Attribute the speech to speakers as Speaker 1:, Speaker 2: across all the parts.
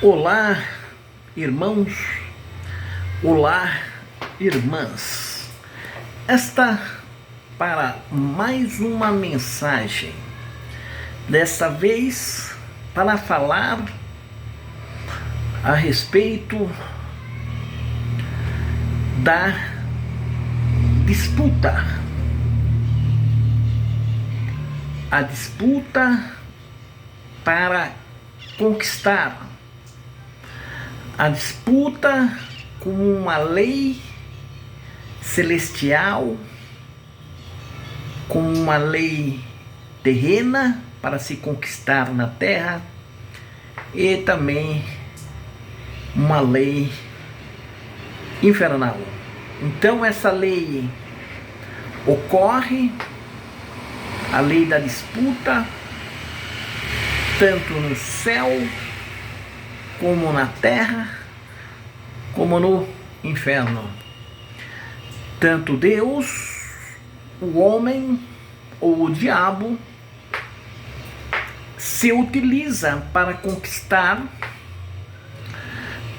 Speaker 1: Olá, irmãos, olá, irmãs. Esta para mais uma mensagem, dessa vez para falar a respeito da disputa. A disputa para conquistar. A disputa com uma lei celestial, com uma lei terrena para se conquistar na terra e também uma lei infernal. Então essa lei ocorre, a lei da disputa, tanto no céu como na terra, como no inferno. Tanto Deus, o homem ou o diabo se utiliza para conquistar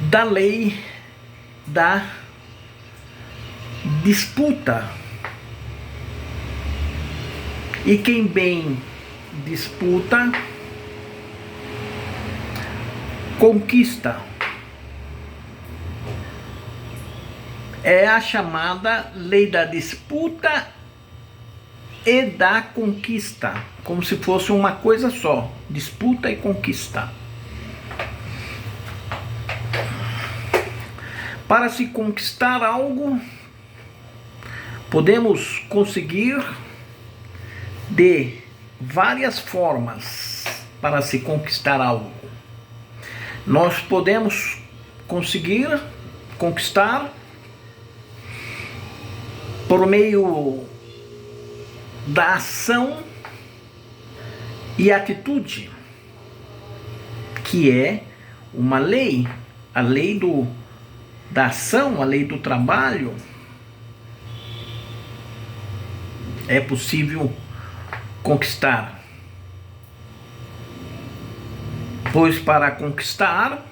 Speaker 1: da lei da disputa. E quem bem disputa, conquista. É a chamada lei da disputa e da conquista, como se fosse uma coisa só, disputa e conquista. Para se conquistar algo, podemos conseguir de várias formas para se conquistar algo. Nós podemos conquistar por meio da ação e atitude, que é uma lei, a lei da ação, a lei do trabalho. É possível conquistar. Pois para conquistar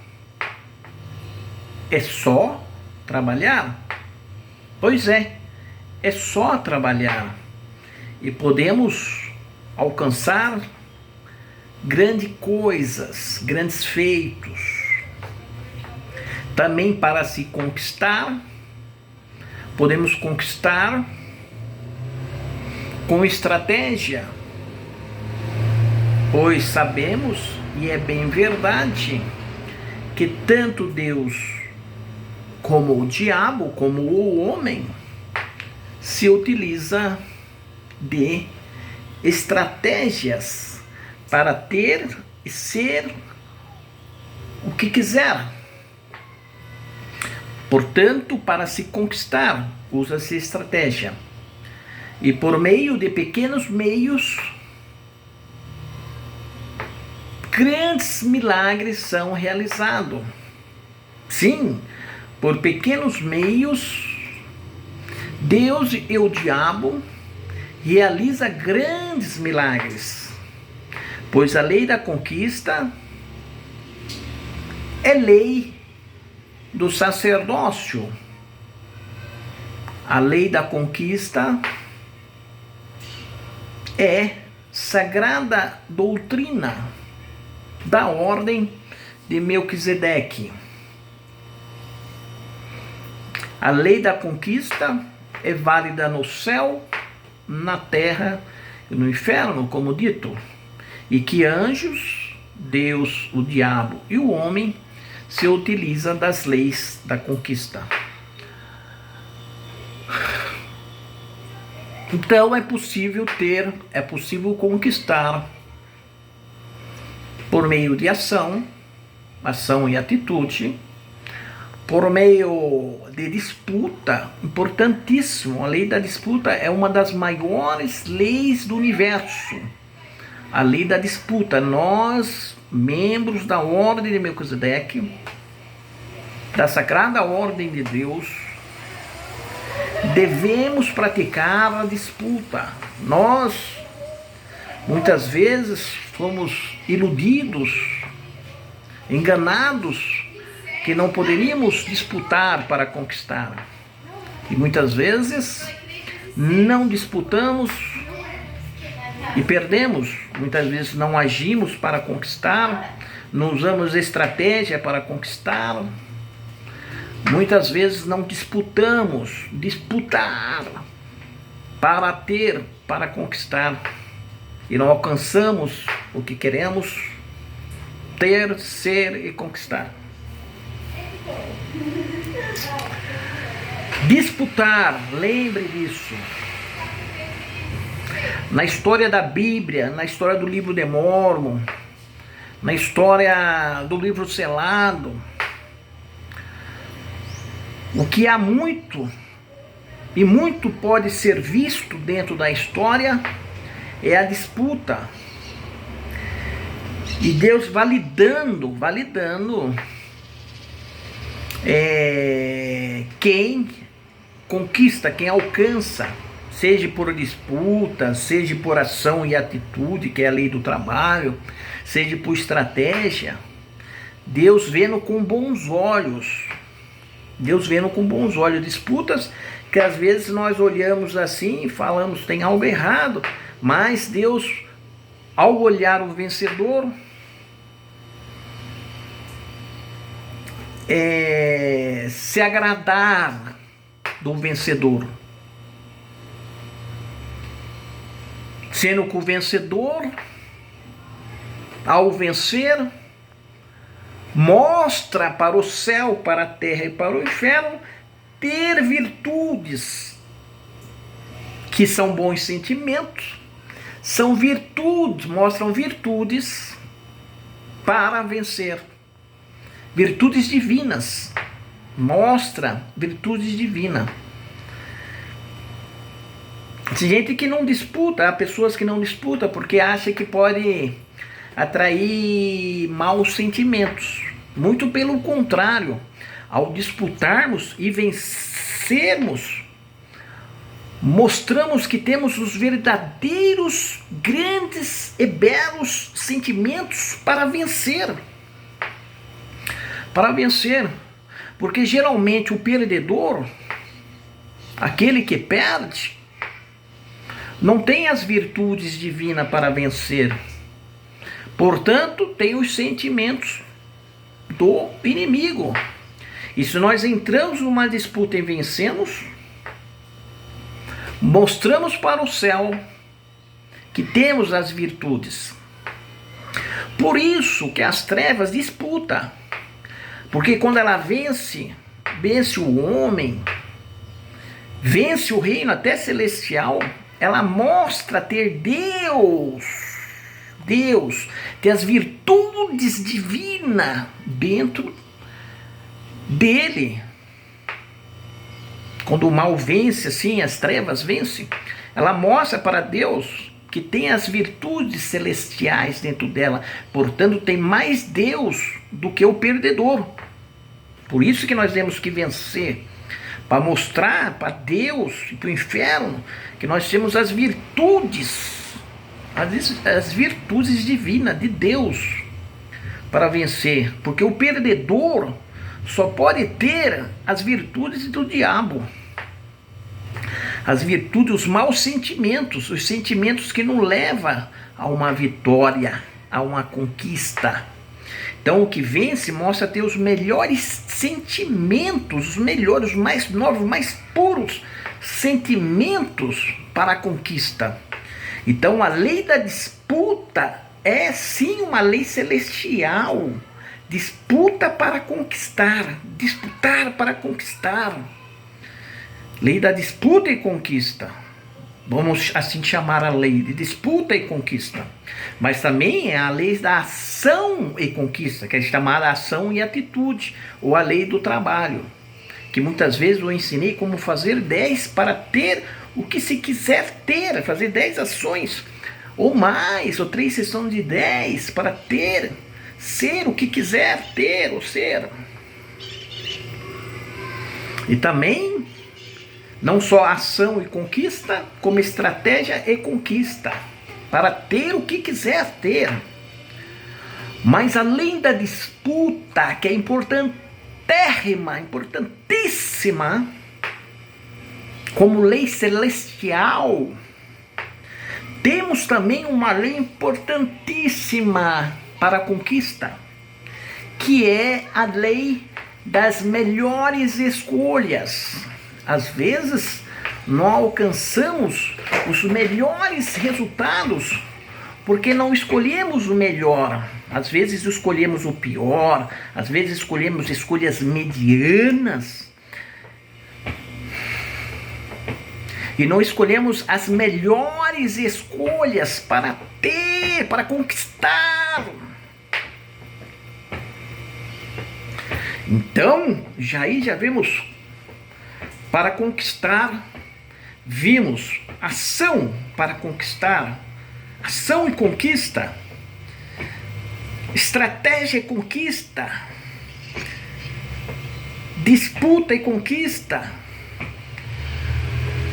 Speaker 1: é só trabalhar. Pois é só trabalhar. E podemos alcançar grandes coisas, grandes feitos. Também para se conquistar, podemos conquistar com estratégia. Pois sabemos, e é bem verdade, que tanto Deus como o diabo, como o homem, se utiliza de estratégias para ter e ser o que quiser. Portanto, para se conquistar, usa-se estratégia. E por meio de pequenos meios, grandes milagres são realizados. Sim, por pequenos meios, Deus e o diabo realizam grandes milagres. Pois a lei da conquista é lei do sacerdócio. A lei da conquista é sagrada doutrina da ordem de Melquisedeque. A lei da conquista é válida no céu, na terra e no inferno, como dito, e que anjos, Deus, o diabo e o homem se utilizam das leis da conquista. Então é possível conquistar por meio de ação e atitude, por meio de disputa, importantíssimo. A lei da disputa é uma das maiores leis do universo. A lei da disputa. Nós, membros da ordem de Melquisedeque, da sagrada ordem de Deus, devemos praticar a disputa. Nós, muitas vezes, fomos iludidos enganados que não poderíamos disputar para conquistar. E muitas vezes não disputamos e perdemos. Muitas vezes não agimos para conquistar, não usamos estratégia para conquistar. Muitas vezes não disputamos, disputar para ter, para conquistar. E não alcançamos o que queremos ter, ser e conquistar. Disputar, lembre disso. Na história da Bíblia, na história do livro de Mórmon, na história do livro selado, o que há muito, e muito pode ser visto dentro da história, é a disputa. E Deus validando quem conquista, quem alcança, seja por disputa, seja por ação e atitude, que é a lei do trabalho, seja por estratégia. Deus vendo com bons olhos. Deus vendo com bons olhos. Disputas que às vezes nós olhamos assim e falamos tem algo errado, mas Deus, ao olhar o vencedor, se agradar do vencedor, sendo que o vencedor, ao vencer, mostra para o céu, para a terra e para o inferno ter virtudes que são bons sentimentos, são virtudes, mostram virtudes para vencer, virtudes divinas, mostra virtudes divinas. Tem gente que não disputa, há pessoas que não disputam porque acham que pode atrair maus sentimentos. Muito pelo contrário, ao disputarmos e vencermos, mostramos que temos os verdadeiros, grandes e belos sentimentos para vencer. Para vencer, porque geralmente o perdedor, aquele que perde, não tem as virtudes divinas para vencer. Portanto, tem os sentimentos do inimigo. E se nós entramos numa disputa e vencemos, mostramos para o céu que temos as virtudes. Por isso que as trevas disputam. Porque quando ela vence o homem, vence o reino até celestial, ela mostra ter Deus, ter as virtudes divinas dentro dele. Quando o mal vence, assim, as trevas vencem, ela mostra para Deus que tem as virtudes celestiais dentro dela. Portanto, tem mais Deus do que o perdedor. Por isso que nós temos que vencer, para mostrar para Deus e para o inferno que nós temos as virtudes, as virtudes divinas de Deus para vencer. Porque o perdedor só pode ter as virtudes do diabo, as virtudes, os maus sentimentos, os sentimentos que não levam a uma vitória, a uma conquista. Então o que vence mostra ter os melhores sentimentos, os melhores, os mais novos, mais puros sentimentos para a conquista. Então a lei da disputa é sim uma lei celestial. Disputa para conquistar, disputar para conquistar. Lei da disputa e conquista. Vamos assim chamar a lei de disputa e conquista. Mas também é a lei da ação e conquista, que é chamada ação e atitude, ou a lei do trabalho, que muitas vezes eu ensinei como fazer 10 para ter o que se quiser ter, fazer 10 ações, ou mais, ou 3 sessões de 10 para ter, ser o que quiser ter ou ser. E também não só ação e conquista, como estratégia e conquista, para ter o que quiser ter. Mas além da disputa, que é importantíssima, importantíssima, como lei celestial, temos também uma lei importantíssima para a conquista, que é a lei das melhores escolhas. Às vezes, não alcançamos os melhores resultados porque não escolhemos o melhor. Às vezes escolhemos o pior, às vezes escolhemos escolhas medianas. E não escolhemos as melhores escolhas para ter, para conquistar. Então, já vemos, para conquistar, vimos ação para conquistar, ação e conquista, estratégia e conquista, disputa e conquista,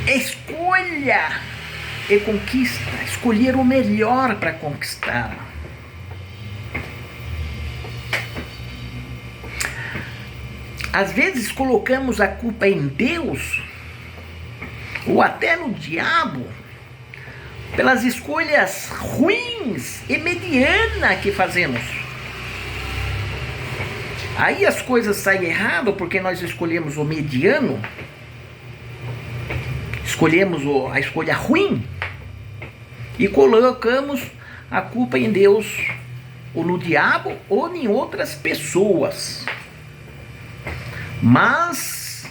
Speaker 1: escolha e conquista, escolher o melhor para conquistar. Às vezes colocamos a culpa em Deus ou até no diabo pelas escolhas ruins e medianas que fazemos. Aí as coisas saem errado porque nós escolhemos o mediano, escolhemos a escolha ruim e colocamos a culpa em Deus, ou no diabo, ou em outras pessoas. Mas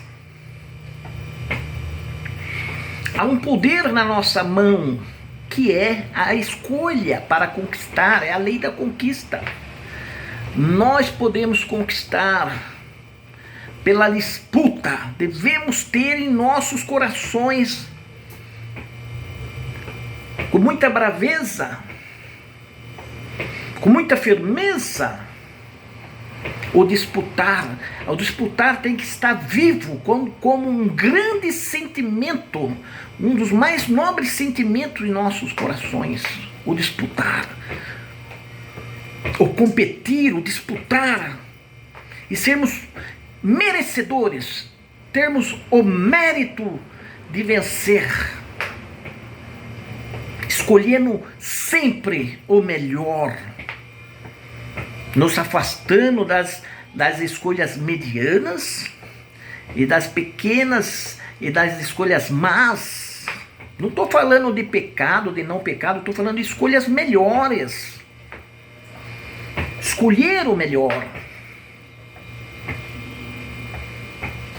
Speaker 1: há um poder na nossa mão, que é a escolha para conquistar, é a lei da conquista. Nós podemos conquistar pela disputa, devemos ter em nossos corações, com muita braveza, com muita firmeza, o disputar. O disputar tem que estar vivo como um grande sentimento, um dos mais nobres sentimentos em nossos corações. O disputar, o competir, o disputar e sermos merecedores, termos o mérito de vencer, escolhendo sempre o melhor, nos afastando das escolhas medianas e das pequenas e das escolhas más. Não estou falando de pecado, de não pecado, estou falando de escolhas melhores. Escolher o melhor.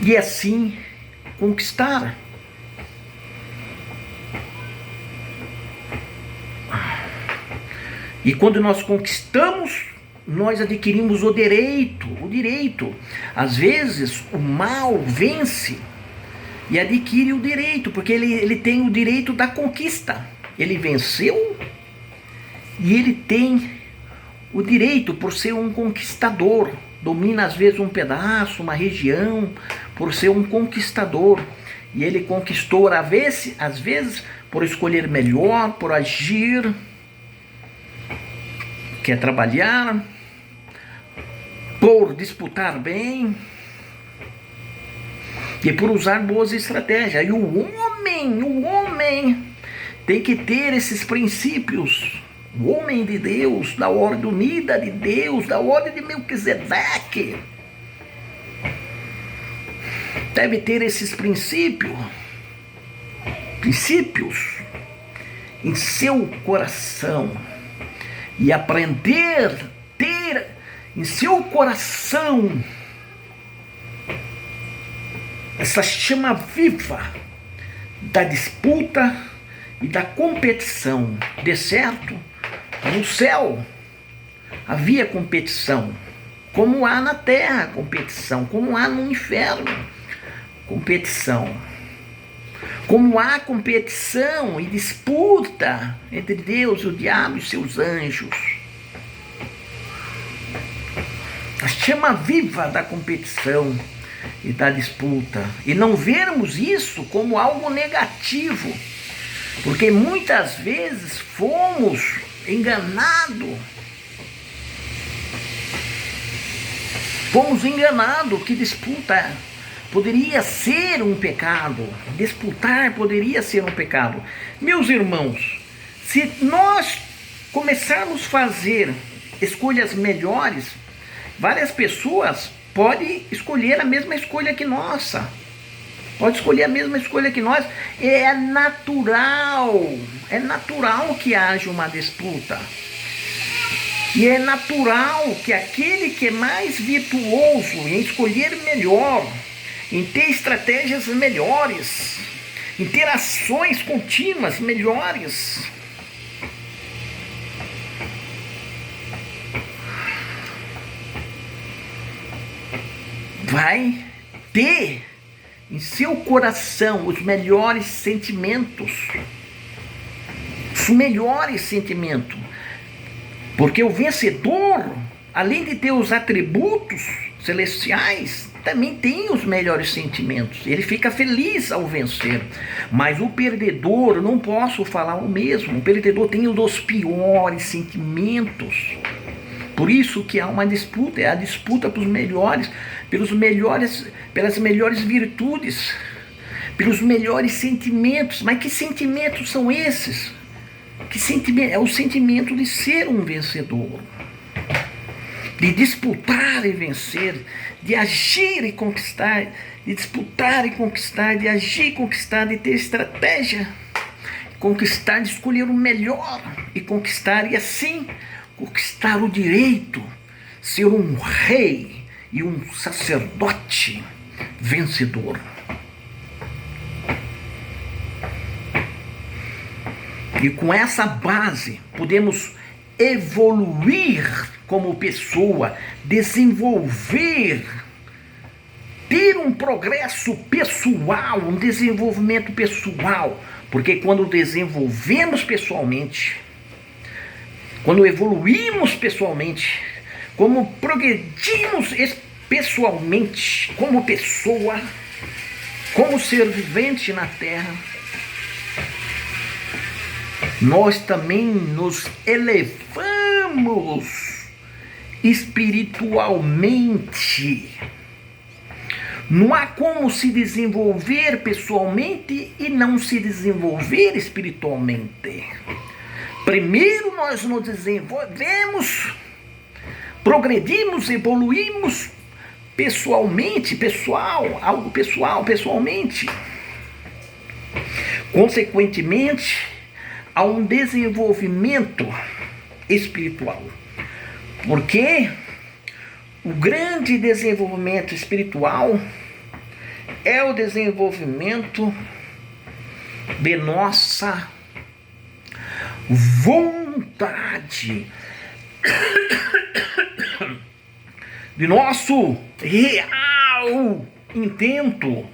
Speaker 1: E assim conquistar. E quando nós conquistamos, nós adquirimos o direito. Às vezes o mal vence e adquire o direito, porque ele tem o direito da conquista. Ele venceu e ele tem o direito, por ser um conquistador. Domina às vezes um pedaço, uma região, por ser um conquistador. E ele conquistou às vezes por escolher melhor, por agir, quer trabalhar, por disputar bem e por usar boas estratégias. E o homem tem que ter esses princípios. O homem de Deus, da ordem unida de Deus, da ordem de Melquisedeque, deve ter esses princípios em seu coração e aprender ter em seu coração essa chama viva da disputa e da competição. De certo, no céu havia competição, como há na terra competição, como há no inferno competição, como há competição e disputa entre Deus, o diabo e seus anjos. A chama viva da competição e da disputa. E não vermos isso como algo negativo, porque muitas vezes fomos enganados Fomos enganados que disputa poderia ser um pecado. Disputar poderia ser um pecado. Meus irmãos, se nós começarmos a fazer escolhas melhores, várias pessoas podem escolher a mesma escolha que nossa. Pode escolher a mesma escolha que nós. É natural que haja uma disputa. E é natural que aquele que é mais virtuoso em escolher melhor, em ter estratégias melhores, em ter ações contínuas melhores, vai ter em seu coração os melhores sentimentos. Os melhores sentimentos. Porque o vencedor, além de ter os atributos celestiais, também tem os melhores sentimentos. Ele fica feliz ao vencer. Mas o perdedor, eu não posso falar o mesmo. O perdedor tem os dos piores sentimentos. Por isso que há uma disputa, é a disputa pelas melhores virtudes, pelos melhores sentimentos. Mas que sentimentos são esses? Que sentimento? É o sentimento de ser um vencedor, de disputar e vencer, de agir e conquistar, de disputar e conquistar, de agir e conquistar, de ter estratégia, conquistar, de escolher o melhor e conquistar, e assim conquistar o direito, ser um rei e um sacerdote vencedor. E com essa base podemos evoluir como pessoa, desenvolver, ter um progresso pessoal, um desenvolvimento pessoal. Porque quando desenvolvemos pessoalmente, quando evoluímos pessoalmente, como progredimos pessoalmente, como pessoa, como ser vivente na Terra, nós também nos elevamos espiritualmente. Não há como se desenvolver pessoalmente e não se desenvolver espiritualmente. Primeiro nós nos desenvolvemos, progredimos, evoluímos pessoalmente, pessoalmente. Consequentemente, há um desenvolvimento espiritual. Porque o grande desenvolvimento espiritual é o desenvolvimento de nossa vontade, de nosso real intento.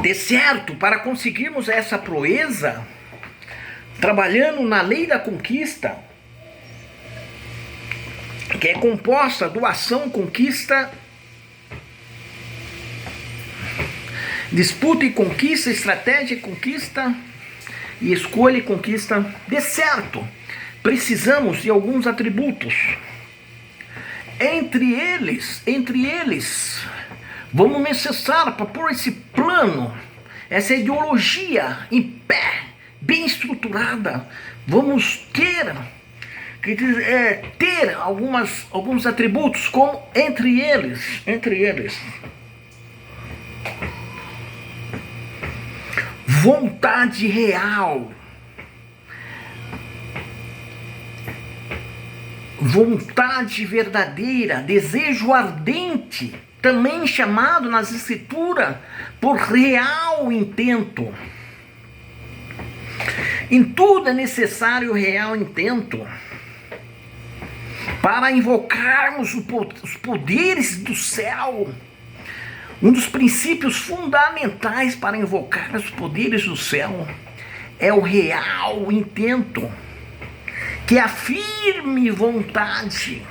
Speaker 1: De certo, para conseguirmos essa proeza, trabalhando na lei da conquista, que é composta do ação, conquista, disputa e conquista, estratégia e conquista, e escolha e conquista. De certo, precisamos de alguns atributos. Entre eles, vamos necessitar, para pôr esse plano, essa ideologia em pé, bem estruturada, vamos ter alguns atributos, como entre eles, vontade real, vontade verdadeira, desejo ardente, também chamado nas escrituras por real intento. Em tudo é necessário real intento para invocarmos os poderes do céu. Um dos princípios fundamentais para invocar os poderes do céu é o real intento, que é a firme vontade,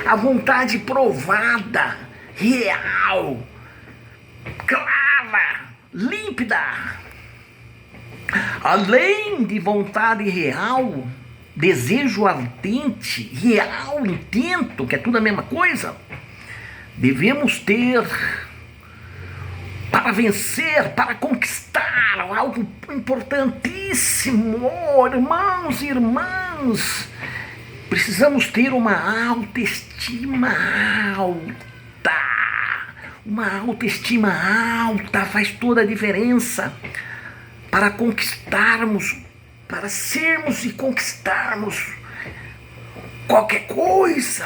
Speaker 1: a vontade provada, real, clara, límpida. Além de vontade real, desejo ardente, real, intento, que é tudo a mesma coisa, devemos ter para vencer, para conquistar algo importantíssimo, irmãos e irmãs. Precisamos ter uma autoestima alta. Uma autoestima alta faz toda a diferença para conquistarmos, para sermos e conquistarmos qualquer coisa.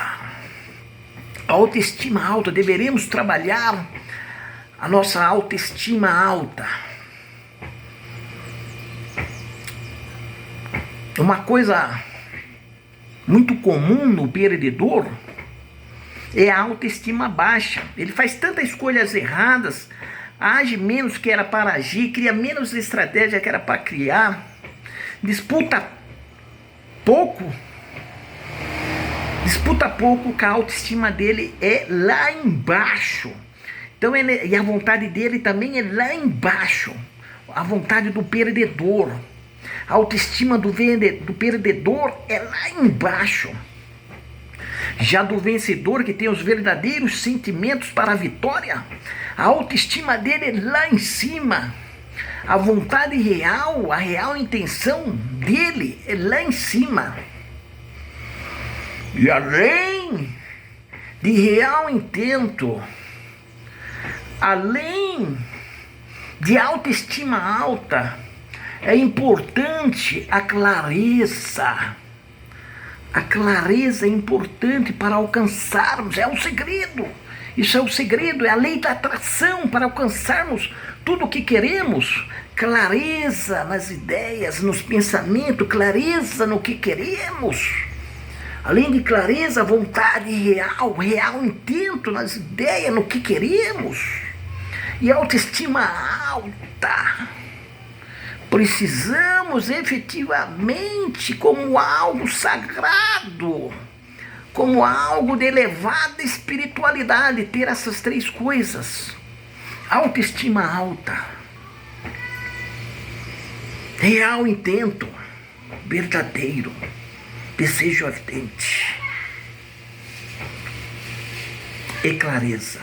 Speaker 1: A autoestima alta, deveremos trabalhar a nossa autoestima alta. Uma coisa muito comum no perdedor é a autoestima baixa. Ele faz tantas escolhas erradas, age menos que era para agir, cria menos estratégia que era para criar, disputa pouco, que a autoestima dele é lá embaixo. Então e a vontade dele também é lá embaixo, a vontade do perdedor. A autoestima do perdedor é lá embaixo. Já do vencedor, que tem os verdadeiros sentimentos para a vitória, a autoestima dele é lá em cima. A vontade real, a real intenção dele é lá em cima. E além de real intento, além de autoestima alta, é importante a clareza. A clareza é importante para alcançarmos, é o segredo. Isso é o segredo, é a lei da atração para alcançarmos tudo o que queremos. Clareza nas ideias, nos pensamentos, clareza no que queremos. Além de clareza, vontade real, real intento nas ideias, no que queremos. E autoestima alta. Precisamos efetivamente, como algo sagrado, como algo de elevada espiritualidade, ter essas três coisas. Autoestima alta, real intento, verdadeiro, desejo ardente e clareza.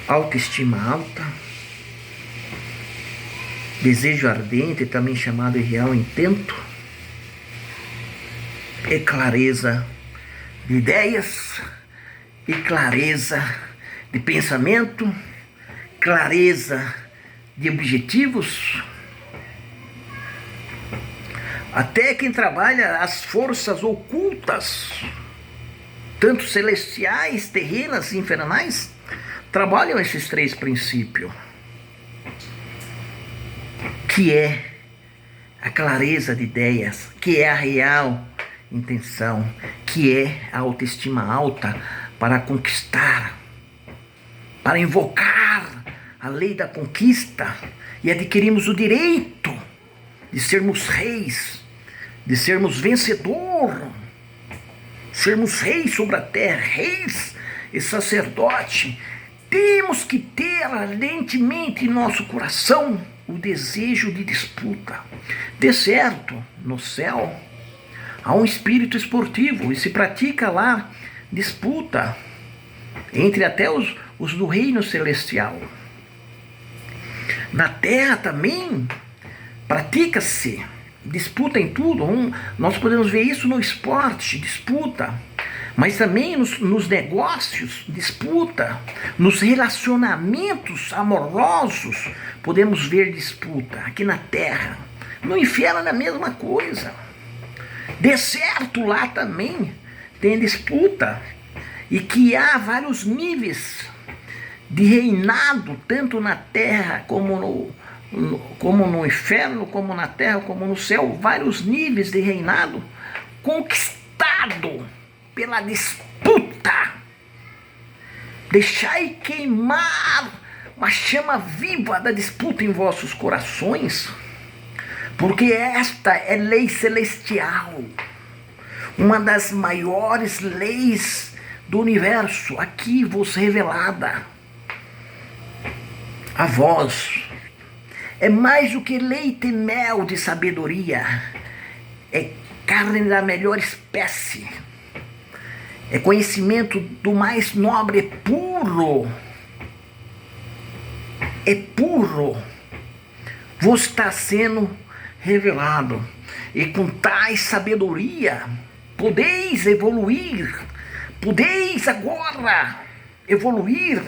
Speaker 1: Autoestima alta, desejo ardente, também chamado de real intento, e clareza de ideias, e clareza de pensamento, clareza de objetivos. Até quem trabalha as forças ocultas, tanto celestiais, terrenas e infernais, trabalham esses três princípios, que é a clareza de ideias, que é a real intenção, que é a autoestima alta para conquistar, para invocar a lei da conquista e adquirirmos o direito de sermos reis, de sermos vencedor, sermos reis sobre a terra, reis e sacerdote. Temos que ter ardentemente em nosso coração o desejo de disputa. De certo, no céu há um espírito esportivo e se pratica lá disputa entre até os do reino celestial. Na terra também pratica-se disputa em tudo. Nós podemos ver isso no esporte, disputa, mas também nos negócios, disputa, nos relacionamentos amorosos, podemos ver disputa aqui na terra. No inferno é a mesma coisa. De certo, lá também tem disputa, e que há vários níveis de reinado, tanto na terra como no inferno, como na terra, como no céu, vários níveis de reinado conquistado pela disputa. Deixai queimar uma chama viva da disputa em vossos corações, porque esta é lei celestial, uma das maiores leis do universo, aqui vos revelada a vós. É mais do que leite e mel de sabedoria, é carne da melhor espécie, é conhecimento do mais nobre, é puro, vos está sendo revelado, e com tais sabedoria podeis evoluir, podeis agora evoluir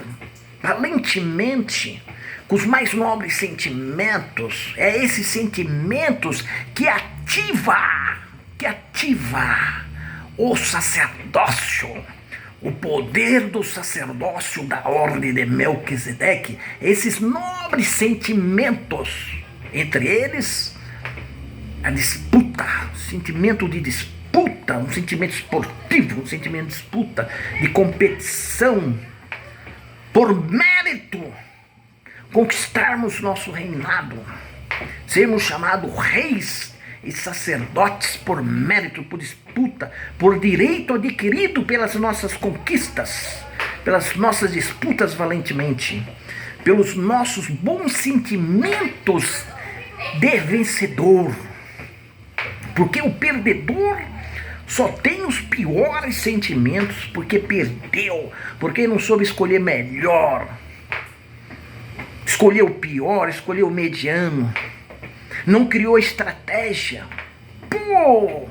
Speaker 1: valentemente com os mais nobres sentimentos. É esses sentimentos que ativa o sacerdócio, o poder do sacerdócio da ordem de Melquisedeque. Esses nobres sentimentos, entre eles a disputa, sentimento de disputa, um sentimento esportivo, um sentimento de disputa, de competição, por mérito, conquistarmos nosso reinado, sermos chamados reis e sacerdotes por mérito, por disputa, por direito adquirido pelas nossas conquistas, pelas nossas disputas valentemente, pelos nossos bons sentimentos de vencedor. Porque o perdedor só tem os piores sentimentos porque perdeu, porque não soube escolher melhor, escolheu o pior, escolheu o mediano, não criou estratégia. Pô!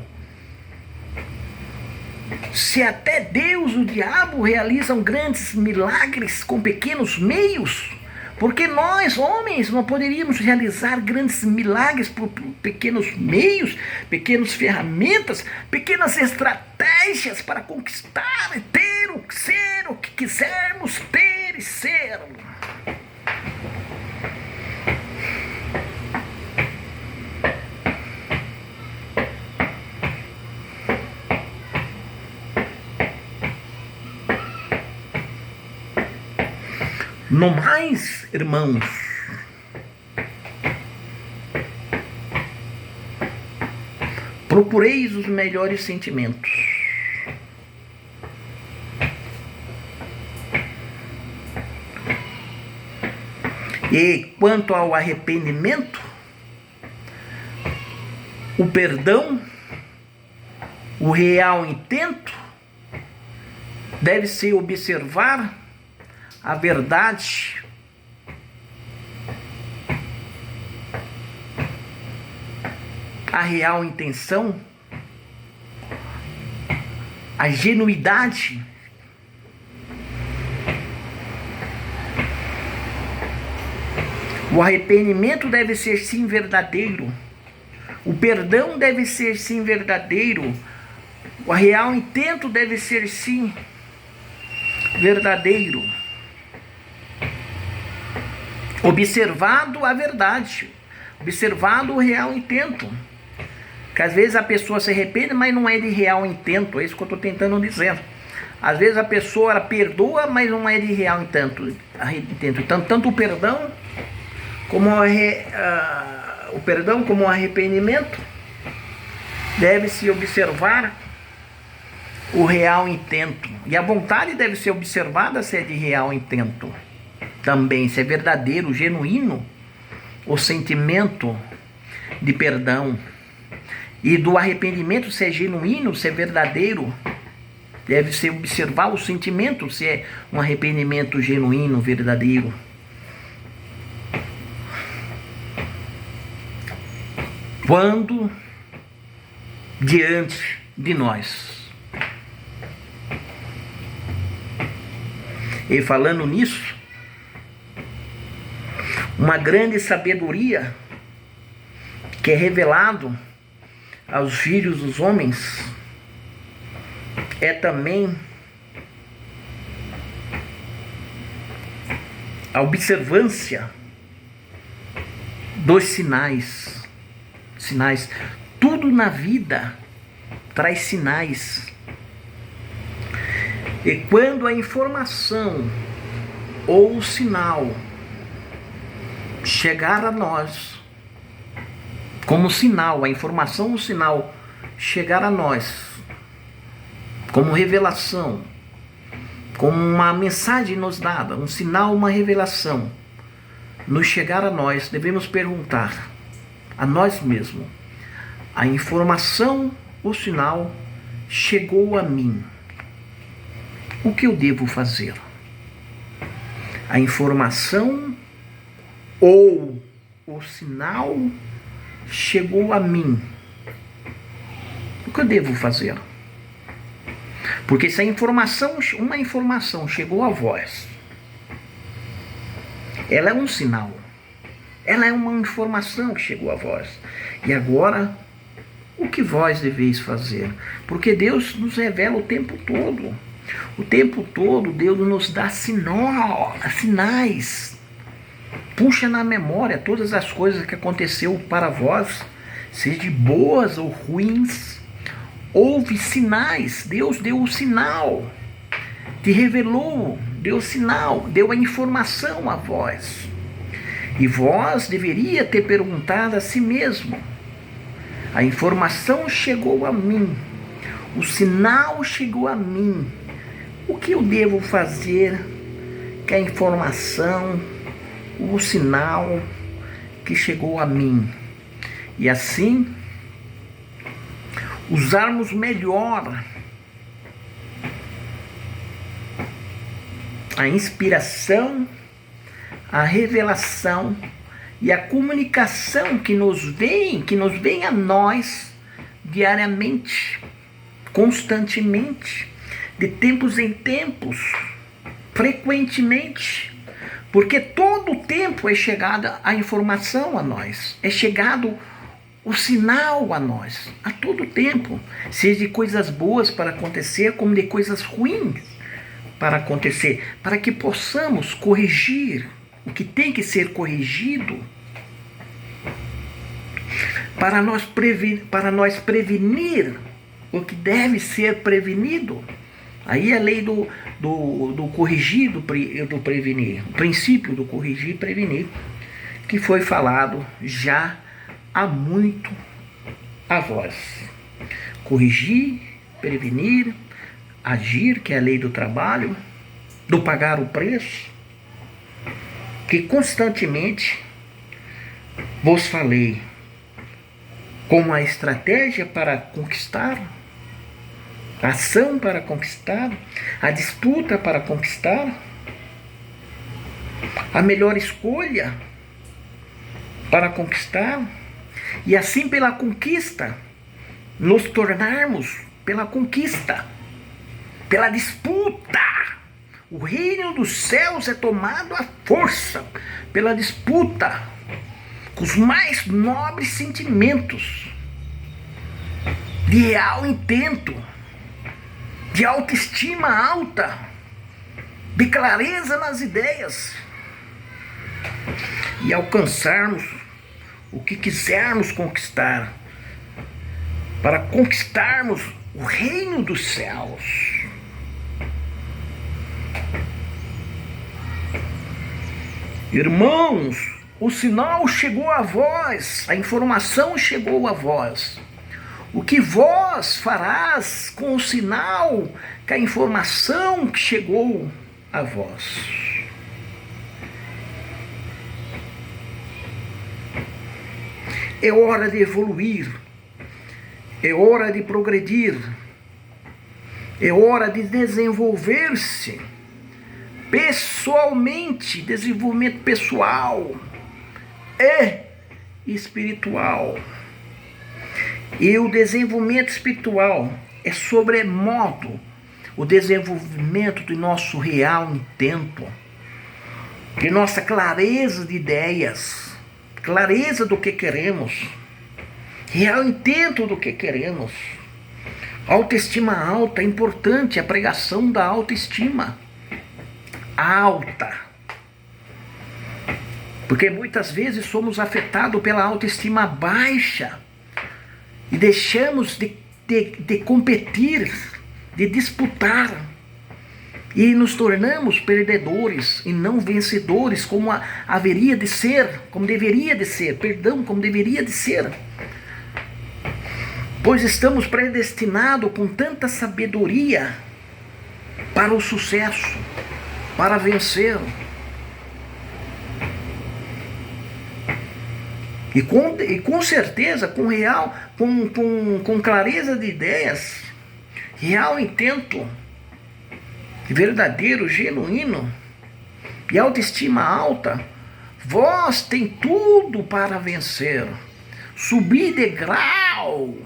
Speaker 1: Se até Deus, o diabo, realizam grandes milagres com pequenos meios, porque nós, homens, não poderíamos realizar grandes milagres por pequenos meios, pequenas ferramentas, pequenas estratégias para conquistar e ter ser o que quisermos ter e ser. No mais, irmãos, procureis os melhores sentimentos. E quanto ao arrependimento, o perdão, o real intento, deve se observar a verdade, a real intenção, a genuidade, o arrependimento deve ser sim verdadeiro, o perdão deve ser sim verdadeiro, o real intento deve ser sim verdadeiro. Observado a verdade, observado o real intento. Que às vezes a pessoa se arrepende, mas não é de real intento, é isso que eu estou tentando dizer. Às vezes a pessoa ela perdoa, mas não é de real intento. Então, tanto o perdão como o arrependimento deve se observar o real intento. E a vontade deve ser observada se é de real intento. Também, se é verdadeiro, genuíno, o sentimento de perdão. E do arrependimento, se é genuíno, se é verdadeiro, deve-se observar o sentimento, se é um arrependimento genuíno, verdadeiro. Quando diante de nós. E falando nisso, uma grande sabedoria que é revelado aos filhos dos homens é também a observância dos sinais. Sinais. Tudo na vida traz sinais. E quando a informação ou o sinal chegar a nós, como sinal, a informação, o sinal chegar a nós, como revelação, como uma mensagem nos dada, um sinal, uma revelação, nos chegar a nós, devemos perguntar a nós mesmos: A informação, o sinal, chegou a mim. O que eu devo fazer? A informação ou o sinal chegou a mim. O que eu devo fazer? Porque se uma informação chegou a vós, ela é um sinal. Ela é uma informação que chegou a vós. E agora, o que vós deveis fazer? Porque Deus nos revela o tempo todo. O tempo todo Deus nos dá sinais. Puxa na memória todas as coisas que aconteceu para vós, seja boas ou ruins. Houve sinais. Deus deu o sinal. Te revelou, deu o sinal, deu a informação a vós. E vós deveria ter perguntado a si mesmo. A informação chegou a mim. O sinal chegou a mim. O que eu devo fazer com a informação, o sinal que chegou a mim? E assim, usarmos melhor a inspiração, a revelação e a comunicação que nos vem a nós diariamente, constantemente, de tempos em tempos, frequentemente, porque todo o tempo é chegada a informação a nós, é chegado o sinal a nós, a todo tempo, seja de coisas boas para acontecer, como de coisas ruins para acontecer, para que possamos corrigir o que tem que ser corrigido, para nós prevenir o que deve ser prevenido. Aí é a lei do corrigir, do prevenir, o princípio do corrigir e prevenir, que foi falado já há muito a vós. Corrigir, prevenir, agir, que é a lei do trabalho, do pagar o preço, que constantemente vos falei como a estratégia para conquistar, a ação para conquistar, a disputa para conquistar, a melhor escolha para conquistar, e assim pela conquista, nos tornarmos pela conquista, pela disputa. O reino dos céus é tomado à força, pela disputa, com os mais nobres sentimentos, de real intento, de autoestima alta, de clareza nas ideias, e alcançarmos o que quisermos conquistar, para conquistarmos o reino dos céus. Irmãos, o sinal chegou a vós, a informação chegou a vós. O que vós farás com o sinal, com a informação que chegou a vós? É hora de evoluir, é hora de progredir, é hora de desenvolver-se pessoalmente, desenvolvimento pessoal e espiritual. E o desenvolvimento espiritual é sobremodo o desenvolvimento do nosso real intento, de nossa clareza de ideias, clareza do que queremos, real intento do que queremos. Autoestima alta, é importante a pregação da autoestima alta, porque muitas vezes somos afetados pela autoestima baixa e deixamos de competir, de disputar, e nos tornamos perdedores e não vencedores, como haveria de ser, como deveria de ser, como deveria de ser. Pois estamos predestinados com tanta sabedoria para o sucesso, para vencer. E com certeza, com clareza de ideias, real intento, verdadeiro, genuíno e autoestima alta, vós tem tudo para vencer. Subir degrau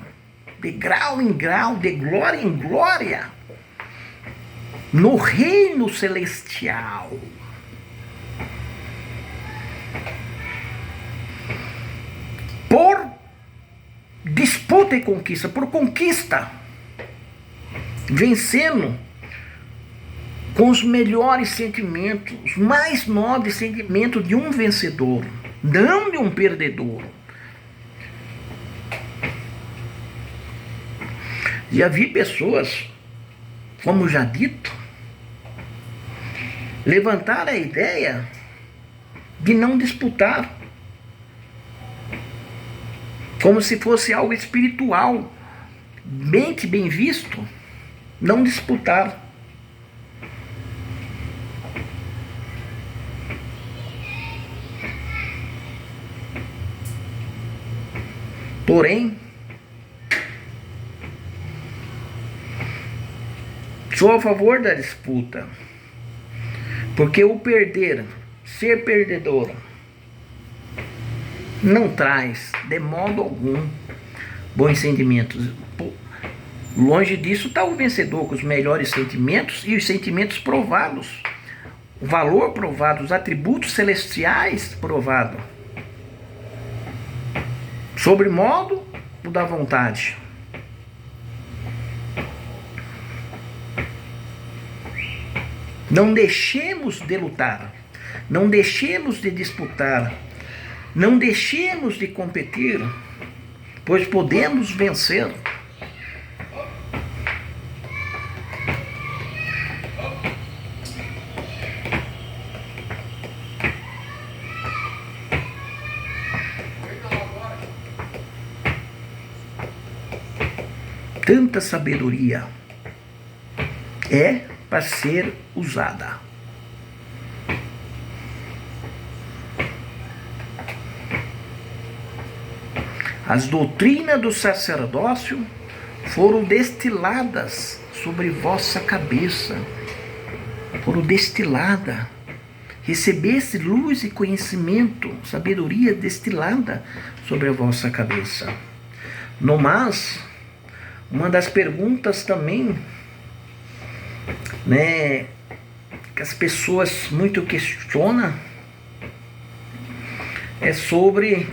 Speaker 1: em grau, de glória em glória, no reino celestial. Por disputa e conquista, por conquista, vencendo com os melhores sentimentos, os mais nobres sentimentos de um vencedor, não de um perdedor. Já vi pessoas, como já dito, levantar a ideia de não disputar, como se fosse algo espiritual, bem visto, não disputar. Porém, sou a favor da disputa, porque o perder, ser perdedor, não traz, de modo algum, bons sentimentos. Longe disso está o vencedor com os melhores sentimentos e os sentimentos provados, o valor provado, os atributos celestiais provados. Sobre modo, o da vontade. Não deixemos de lutar, não deixemos de disputar, não deixemos de competir, pois podemos vencer. Tanta sabedoria é para ser usada. As doutrinas do sacerdócio foram destiladas sobre vossa cabeça. Foram destiladas. Recebeste luz e conhecimento, sabedoria destilada sobre a vossa cabeça. No mais, uma das perguntas também, né, que as pessoas muito questionam é sobre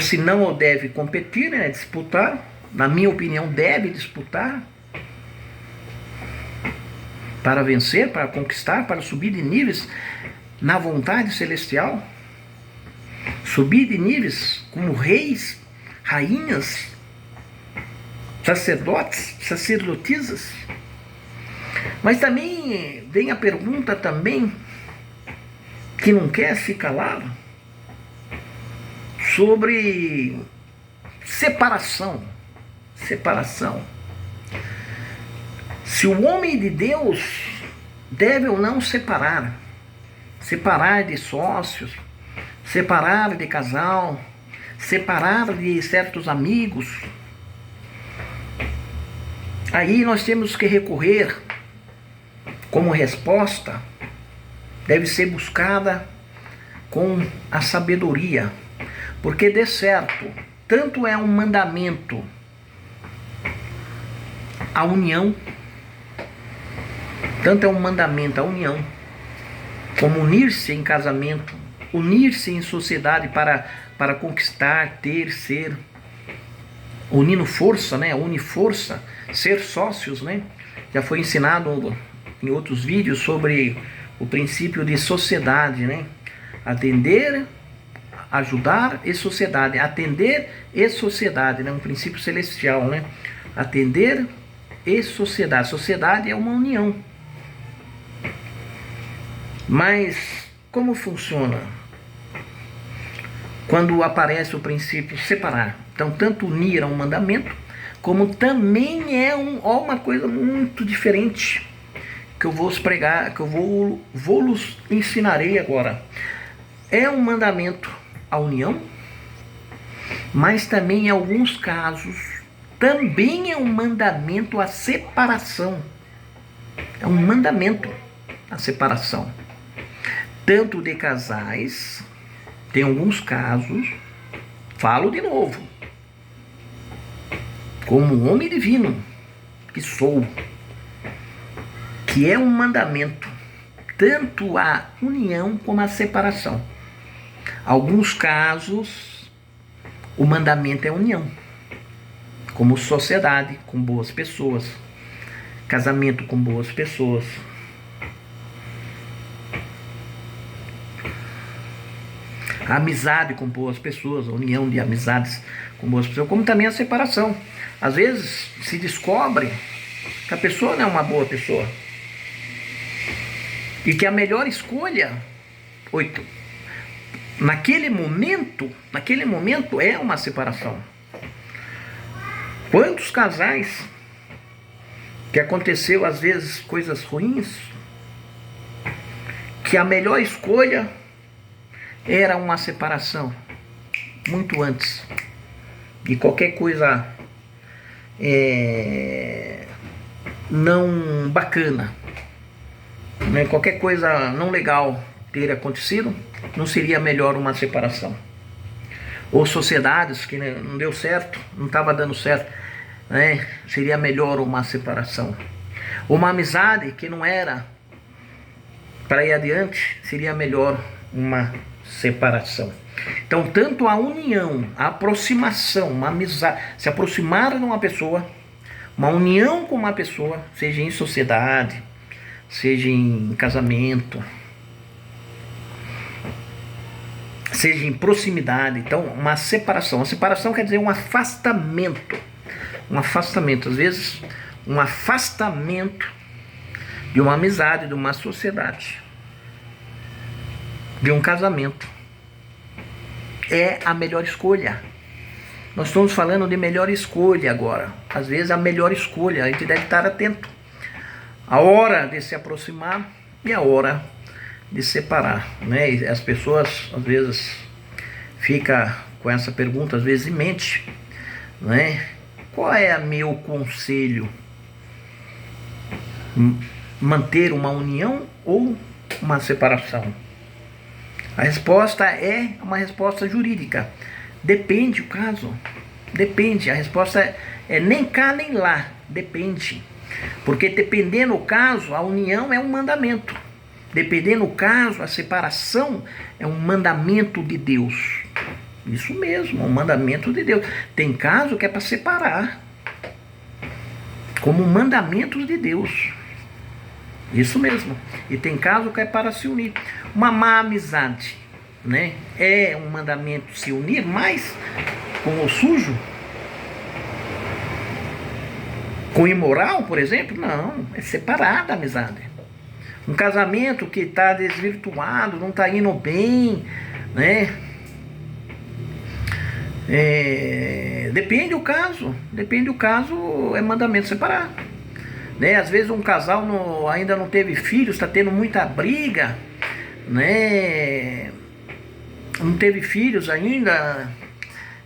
Speaker 1: se não ou deve competir, né, disputar. Na minha opinião, deve disputar para vencer, para conquistar, para subir de níveis na vontade celestial, subir de níveis como reis, rainhas, sacerdotes, sacerdotisas. Mas também vem a pergunta também, que não quer se calar, sobre separação. Se o homem de Deus deve ou não separar de sócios, separar de casal, separar de certos amigos. Aí nós temos que recorrer, como resposta, deve ser buscada com a sabedoria, porque de certo, tanto é um mandamento a união, como unir-se em casamento, unir-se em sociedade para conquistar, ter, ser, unindo força, né? Une força, ser sócios, né? Já foi ensinado em outros vídeos sobre o princípio de sociedade, né? Atender, ajudar e sociedade. Atender e sociedade, né? Um princípio celestial, né? Atender e sociedade. Sociedade é uma união. Mas como funciona quando aparece o princípio separar? Então, tanto unir a um mandamento, como também é uma coisa muito diferente. que eu vou pregar, que eu vos ensinarei agora. É um mandamento a união, mas também em alguns casos também é um mandamento a separação. É um mandamento a separação. Tanto de casais, tem alguns casos, falo de novo, como homem divino que sou, que é um mandamento, tanto a união como a separação. Alguns casos, o mandamento é a união, como sociedade com boas pessoas, casamento com boas pessoas. A amizade com boas pessoas, a união de amizades com boas pessoas, como também a separação. Às vezes se descobre que a pessoa não é uma boa pessoa e que a melhor escolha, naquele momento é uma separação. Quantos casais que aconteceu às vezes coisas ruins, que a melhor escolha era uma separação muito antes de qualquer coisa não bacana, né? Qualquer coisa não legal ter acontecido, não seria melhor uma separação? Ou sociedades que não deu certo, não estava dando certo, né? Seria melhor uma separação. Uma amizade que não era para ir adiante, seria melhor uma separação. Então, tanto a união, a aproximação, uma amizade, se aproximar de uma pessoa, uma união com uma pessoa, seja em sociedade, seja em casamento, seja em proximidade. Então, uma separação. A separação quer dizer um afastamento. Um afastamento, às vezes, um afastamento de uma amizade, de uma sociedade, de um casamento. É a melhor escolha. Nós estamos falando de melhor escolha agora. Às vezes a melhor escolha, a gente deve estar atento. A hora de se aproximar e a hora de separar, né? E as pessoas às vezes ficam com essa pergunta, às vezes em mente, né? Qual é o meu conselho? Manter uma união ou uma separação? A resposta é uma resposta jurídica. Depende o caso. Depende. A resposta é nem cá nem lá. Depende. Porque dependendo do caso, a união é um mandamento. Dependendo do caso, a separação é um mandamento de Deus. Isso mesmo, um mandamento de Deus. Tem caso que é para separar, como mandamentos de Deus. Isso mesmo. E tem caso que é para se unir. Uma má amizade, né? É um mandamento se unir, mas com o sujo? Com o imoral, por exemplo? Não, é separar da amizade. Um casamento que está desvirtuado, não está indo bem, né? Depende do caso. Depende do caso, é mandamento separar. Né? Às vezes um casal ainda não teve filhos, está tendo muita briga, né? Não teve filhos ainda.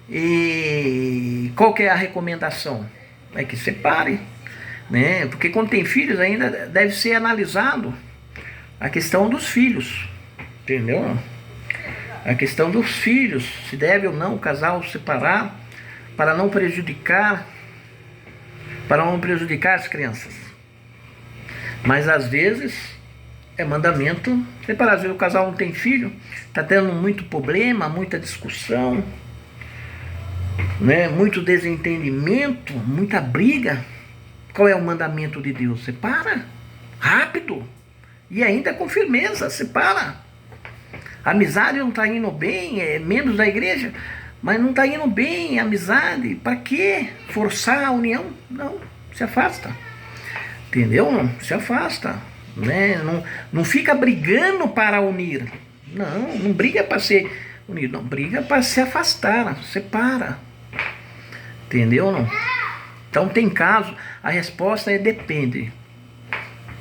Speaker 1: E qual que é a recomendação? É que separe, né? Porque quando tem filhos ainda deve ser analisado a questão dos filhos, entendeu? A questão dos filhos, se deve ou não o casal separar para não prejudicar as crianças. Mas às vezes é mandamento separar. Às vezes o casal não tem filho, está tendo muito problema, muita discussão, né? Muito desentendimento, muita briga. Qual é o mandamento de Deus? Separa, rápido, e ainda com firmeza, separa. A amizade não está indo bem, é membros da igreja, mas não está indo bem a amizade. Para que forçar a união? Não, se afasta. Entendeu? Não, se afasta. Né? Não fica brigando para unir. Não briga para ser unido. Não, briga para se afastar. Separa. Entendeu? Não? Então tem caso, a resposta é depende.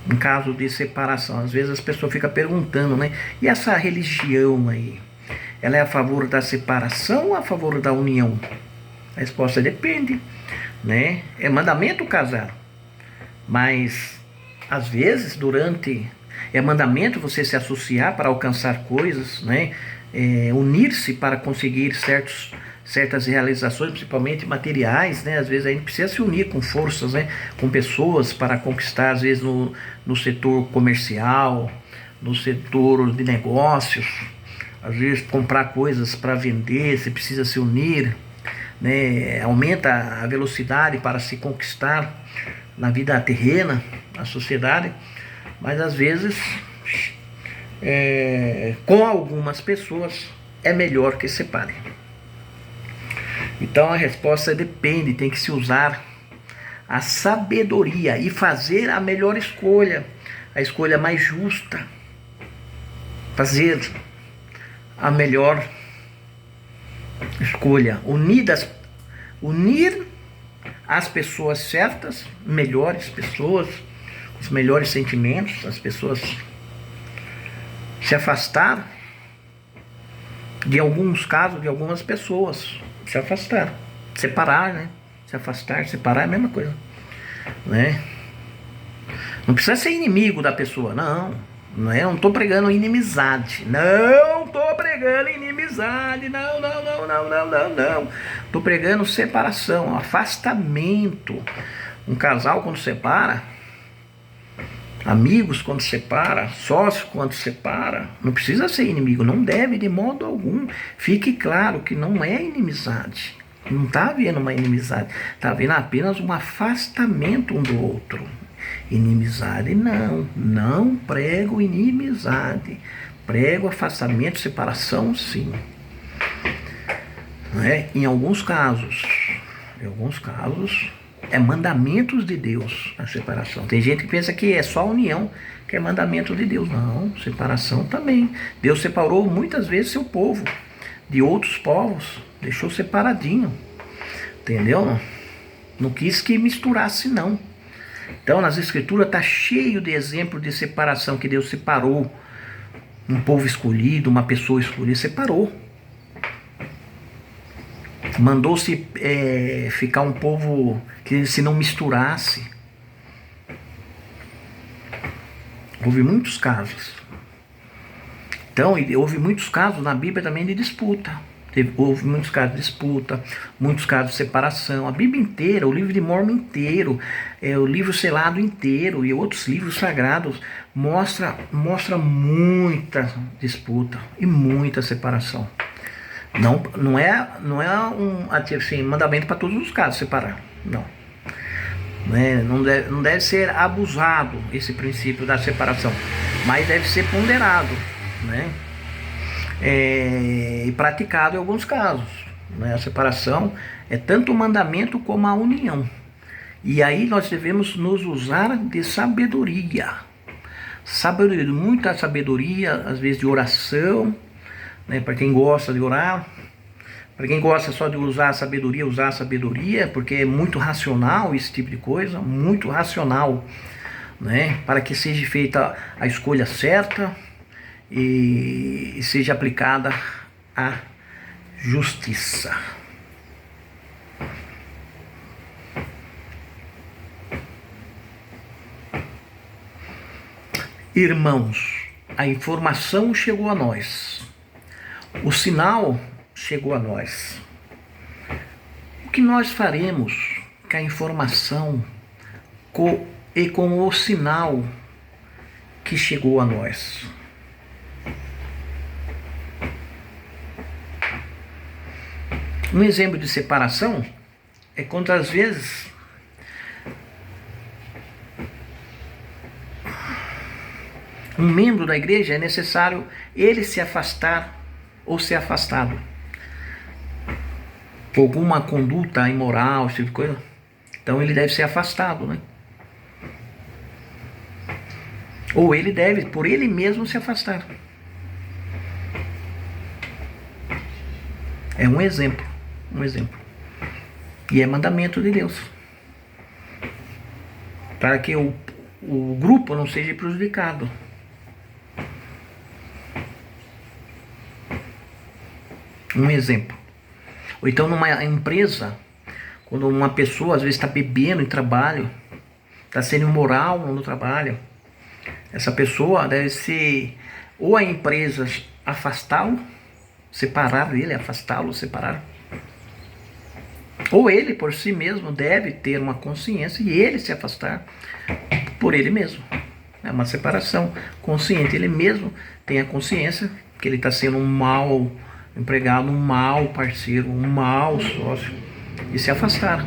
Speaker 1: em caso de separação. Às vezes as pessoas ficam perguntando, né? E essa religião aí? Ela é a favor da separação ou a favor da união? A resposta depende, né? É mandamento casar, mas às vezes é mandamento você se associar para alcançar coisas, né? Unir-se para conseguir certas realizações, principalmente materiais, né? Às vezes a gente precisa se unir com forças, né? Com pessoas para conquistar, às vezes no setor comercial, no setor de negócios, às vezes comprar coisas para vender, você precisa se unir, né? Aumenta a velocidade para se conquistar na vida terrena, na sociedade, mas às vezes com algumas pessoas é melhor que separe. Então a resposta depende, tem que se usar a sabedoria e fazer a melhor escolha, a escolha mais justa, fazer a melhor escolha, unir as pessoas certas, melhores pessoas, os melhores sentimentos, as pessoas se afastar de alguns casos, de algumas pessoas, se afastar, separar, né? Se afastar, separar é a mesma coisa, né? Não precisa ser inimigo da pessoa, não. Não estou pregando inimizade. Não estou pregando inimizade. Não. Estou pregando separação, afastamento. Um casal quando separa, amigos quando separa, sócio quando separa, não precisa ser inimigo, não deve de modo algum. Fique claro que não é inimizade. Não está havendo uma inimizade, está havendo apenas um afastamento um do outro. Inimizade não prego inimizade, prego afastamento, separação sim, né? Em alguns casos é mandamentos de Deus a separação. Tem gente que pensa que é só a união que é mandamento de Deus. Não, separação também. Deus separou muitas vezes seu povo de outros povos, deixou separadinho, entendeu? Não quis que misturasse não. Então nas escrituras está cheio de exemplos de separação, que Deus separou um povo escolhido, uma pessoa escolhida, separou. Mandou-se ficar um povo que se não misturasse. Houve muitos casos. Então, houve muitos casos na Bíblia também de disputa. Houve muitos casos de disputa, muitos casos de separação. A Bíblia inteira, o livro de Mórmon inteiro, o livro selado inteiro e outros livros sagrados mostra muita disputa e muita separação. Não é um mandamento para todos os casos separar. Não. Não deve ser abusado esse princípio da separação, mas deve ser ponderado, né? E praticado em alguns casos, né? A separação é tanto o mandamento como a união. E aí nós devemos nos usar de sabedoria, muita sabedoria, às vezes de oração, né? Para quem gosta de orar, para quem gosta só de usar a sabedoria, porque é muito racional esse tipo de coisa, muito racional, né? Para que seja feita a escolha certa e seja aplicada a justiça. Irmãos, a informação chegou a nós, o sinal chegou a nós. O que nós faremos com a informação e com o sinal que chegou a nós? Um exemplo de separação é quando às vezes um membro da igreja é necessário ele se afastar ou ser afastado por alguma conduta imoral, esse tipo de coisa. Então ele deve ser afastado, né? Ou ele deve, por ele mesmo, se afastar. É um exemplo. E é mandamento de Deus. Para que o grupo não seja prejudicado. Um exemplo. Ou então numa empresa, quando uma pessoa às vezes está bebendo em trabalho, está sendo imoral no trabalho, essa pessoa deve ser, ou a empresa afastá-lo, separar ele, afastá-lo, separar, ou ele por si mesmo deve ter uma consciência e ele se afastar por ele mesmo. É uma separação consciente. Ele mesmo tem a consciência que ele está sendo um mau empregado, um mau parceiro, um mau sócio, e se afastar.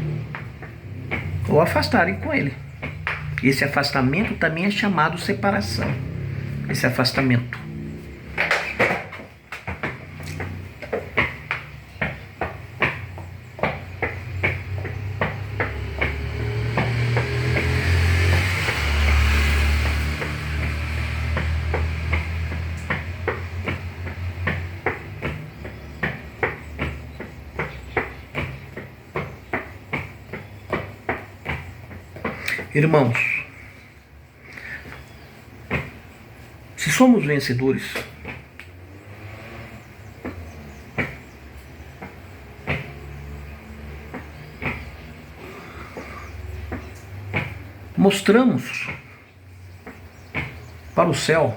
Speaker 1: Ou afastarem com ele. Esse afastamento também é chamado separação. Esse afastamento. Irmãos, se somos vencedores, mostramos para o céu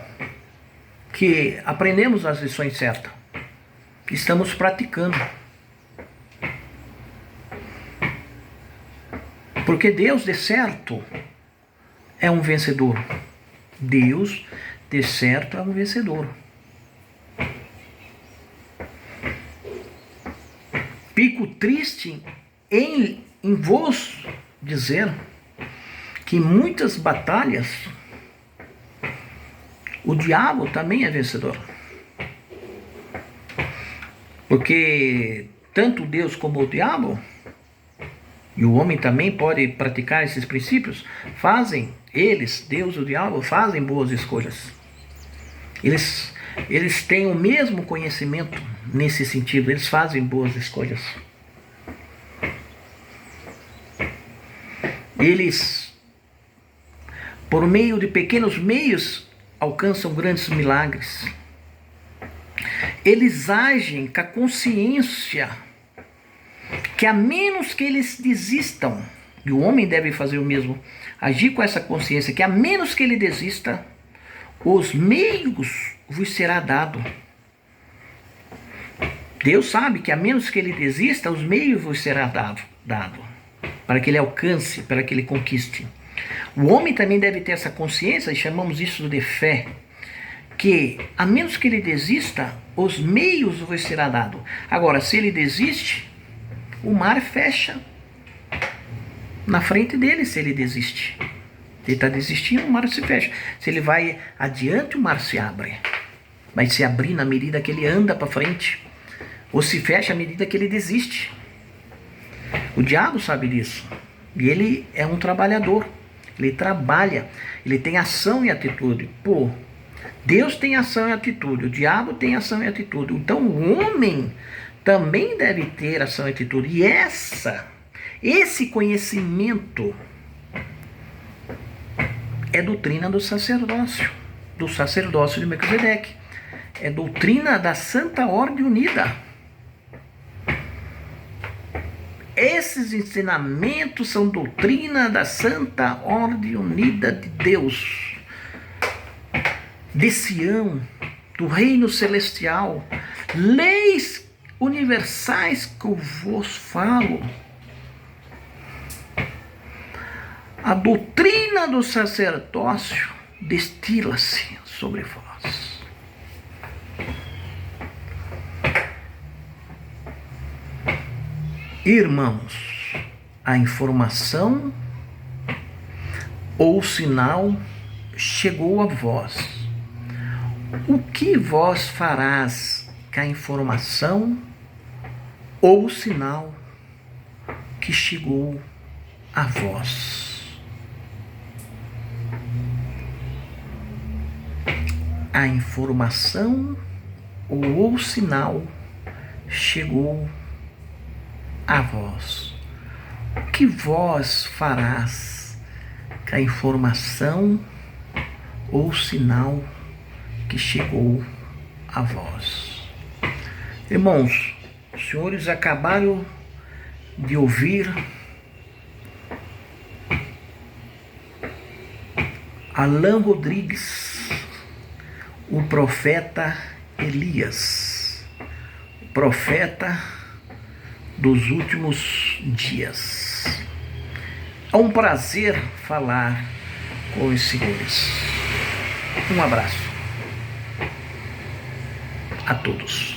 Speaker 1: que aprendemos as lições certas, estamos praticando. Porque Deus, de certo, é um vencedor. Deus, de certo, é um vencedor. Fico triste em vos dizer que em muitas batalhas o diabo também é vencedor. Porque tanto Deus como o diabo, e o homem também pode praticar esses princípios, eles, Deus e o diabo, fazem boas escolhas. Eles têm o mesmo conhecimento nesse sentido, eles fazem boas escolhas. Eles, por meio de pequenos meios, alcançam grandes milagres. Eles agem com a consciência que a menos que eles desistam, e o homem deve fazer o mesmo, agir com essa consciência, que a menos que ele desista, os meios vos será dado. Deus sabe que a menos que ele desista, os meios vos será dado, para que ele alcance, para que ele conquiste. O homem também deve ter essa consciência, e chamamos isso de fé, que a menos que ele desista, os meios vos será dado. Agora, se ele desiste, o mar fecha na frente dele. Se ele desiste, ele está desistindo, o mar se fecha. Se ele vai adiante, o mar se abre. Vai se abrir na medida que ele anda para frente, ou se fecha à medida que ele desiste. O diabo sabe disso, e ele é um trabalhador. Ele trabalha, ele tem ação e atitude. Pô, Deus tem ação e atitude, o diabo tem ação e atitude. Então o homem também deve ter ação e atitude. E esse conhecimento é doutrina do sacerdócio de Melquisedeque. É doutrina da Santa Ordem Unida. Esses ensinamentos são doutrina da Santa Ordem Unida de Deus, de Sião, do reino celestial, leis universais que eu vos falo. A doutrina do sacerdócio destila-se sobre vós. Irmãos, a informação ou sinal chegou a vós. O que vós farás com a informação ou sinal que chegou a vós? A informação ou o sinal chegou a vós. O que vós farás a informação ou sinal que chegou a vós. Irmãos, os senhores acabaram de ouvir Alain Rodrigues, o profeta Elias, o profeta dos últimos dias. É um prazer falar com os senhores. Um abraço a todos.